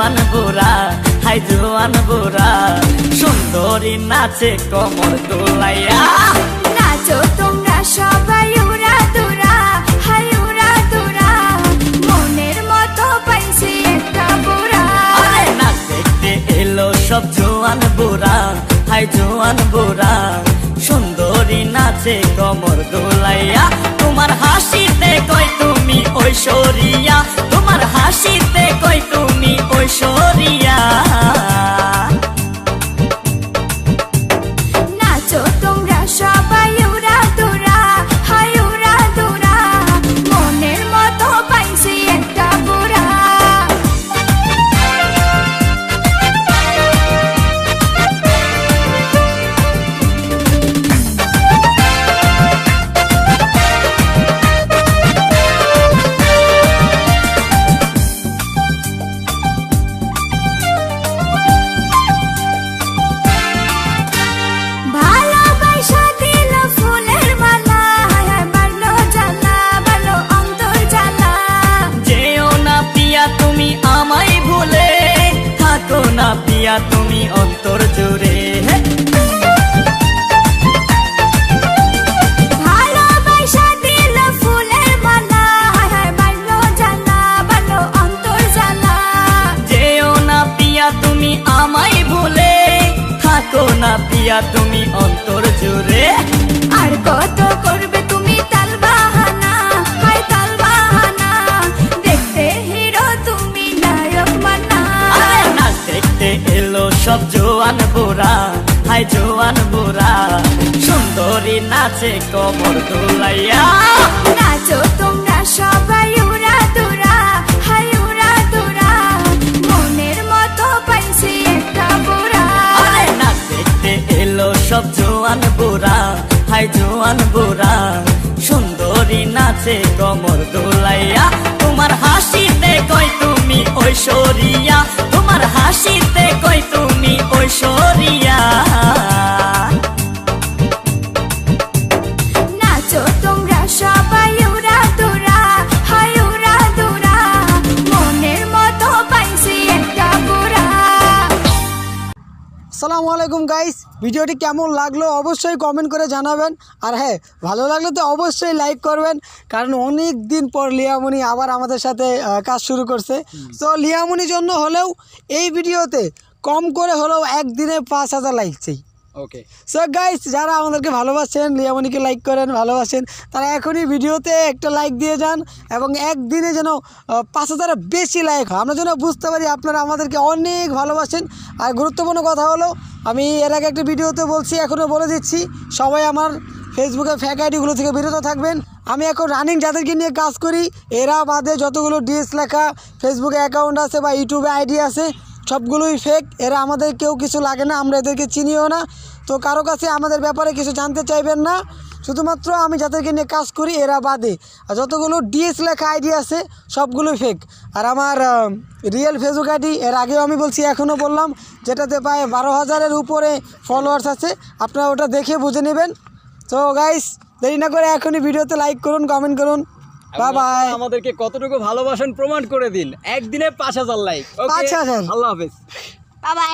জোয়ান বুড়া, হাই জোয়ান বুড়া, সুন্দরী নাচে কোমর দোলাইয়া। নাচো তোমরা সবাই উড়া দুরা, হাই উড়া দুরা, মনের মতো পাইছি একটা বুড়া। আরে নাচ দেখতে এলো সব জোয়ান বুড়া, হাই জোয়ান বুড়া, সুন্দরী নাচে কোমর দোলাইয়া। তোমার হাসিতে কই তুমি ঐশ্বরিয়া, তোমার হাসিতে কই তুমি ঐশ্বরিয়া। নাচো তোমরা সবাই উড়া দুরা, হাই উড়া দুরা, মনের মতো পাইছি একটা বুড়া। ভালোবাসা দিল ফুলের মালা, বাড়লো জ্বালা, বাড়লো অন্তর জ্বালা। যেও না পিয়া তুমি আমায় ভুলে, থাকো না পিয়া তুমি অন্তর জুড়ে। ভালোবাসা দিল ফুলের মালা, বাড়লো জ্বালা, বাড়লো অন্তর জ্বালা। যেও না পিয়া তুমি আমায় ভুলে, থাকো না পিয়া তুমি অন্তর জুড়ে। আর কত করবে তুমি তাল বাহানা, হাই তাল বাহানা, দেখতে হিরো তুমি নায়ক মানা। আরে নাচ দেখতে এলো সব জোয়ান বুড়া, হাই জোয়ান বুড়া, সুন্দরী নাচে কোমর দোলাইয়া। নাচো তোমরা সবাই উড়া দুরা, হাই উড়া দুরা, মনের মতো পাইছি একটা বুড়া। আরে নাচ দেখতে এলো সব জোয়ান বুড়া, হাই জোয়ান বুড়া, সুন্দরী নাচে কোমর দোলাইয়া। তোমার হাসিতে কই তুমি ঐশ্বরিয়া, তোমার হাসিতে কই তুমি ঐশ্বরিয়া। নাচো তোমরা সবাই উড়া দুরা, হাই উড়া দুরা, মনের মতো পাইছি একটা বুড়া। আসসালামু আলাইকুম গাইস, ভিডিওটি কেমন লাগলো অবশ্যই কমেন্ট করে জানাবেন। আর হ্যাঁ, ভালো লাগলে তো অবশ্যই লাইক করবেন, কারণ অনেক দিন পর লিয়ামনি আবার আমাদের সাথে কাজ শুরু করছে। তো লিয়ামনির জন্য হলেও এই ভিডিওতে কম করে হলেও একদিনে 5000 লাইক চাই। ওকে, সো গাইস, যারা আমাদেরকে ভালোবাসেন, লিয়ামনিকে লাইক করেন, ভালোবাসেন, তারা এখনই ভিডিওতে একটা লাইক দিয়ে যান এবং একদিনে যেন 5000-এর বেশি লাইক হয়, আমরা যেন বুঝতে পারি আপনারা আমাদেরকে অনেক ভালোবাসেন। আর গুরুত্বপূর্ণ কথা হলো, আমি এর আগে একটা ভিডিওতে বলছি, এখনও বলে দিচ্ছি, সবাই আমার ফেসবুকে ফেক আইডিগুলো থেকে বিরত থাকবেন। আমি এখন রানিং যাদেরকে নিয়ে কাজ করি, এরা বাদে যতগুলো ডিএস লেখা ফেসবুকে অ্যাকাউন্ট আছে বা ইউটিউবে আইডি আছে, সবগুলোই ফেক। এরা আমাদের কেউ কিছু লাগে না, আমরা এদেরকে চিনিও না। তো কারো কাছে আমাদের ব্যাপারে কিছু জানতে চাইবেন না, শুধুমাত্র আমি যাদেরকে নিয়ে কাজ করি এরা বাদে। আর যতগুলো ডিএস লেখা আইডি আছে সবগুলোই ফেক। আর আমার রিয়েল ফেসবুক আইডি এর আগেও আমি বলছি, এখনও বললাম, যেটাতে প্রায় 12,000-এর উপরে ফলোয়ার্স আছে, আপনারা ওটা দেখে বুঝে নেবেন। তো গাইস, দেরি না করে এখনই ভিডিওতে লাইক করুন, কমেন্ট করুন। Bye bye. আমাদেরকে কতটুকু ভালোবাসেন প্রমাণ করে দিন, একদিনে 5000 লাইক। 5000। আল্লাহ হাফেজ। Bye bye.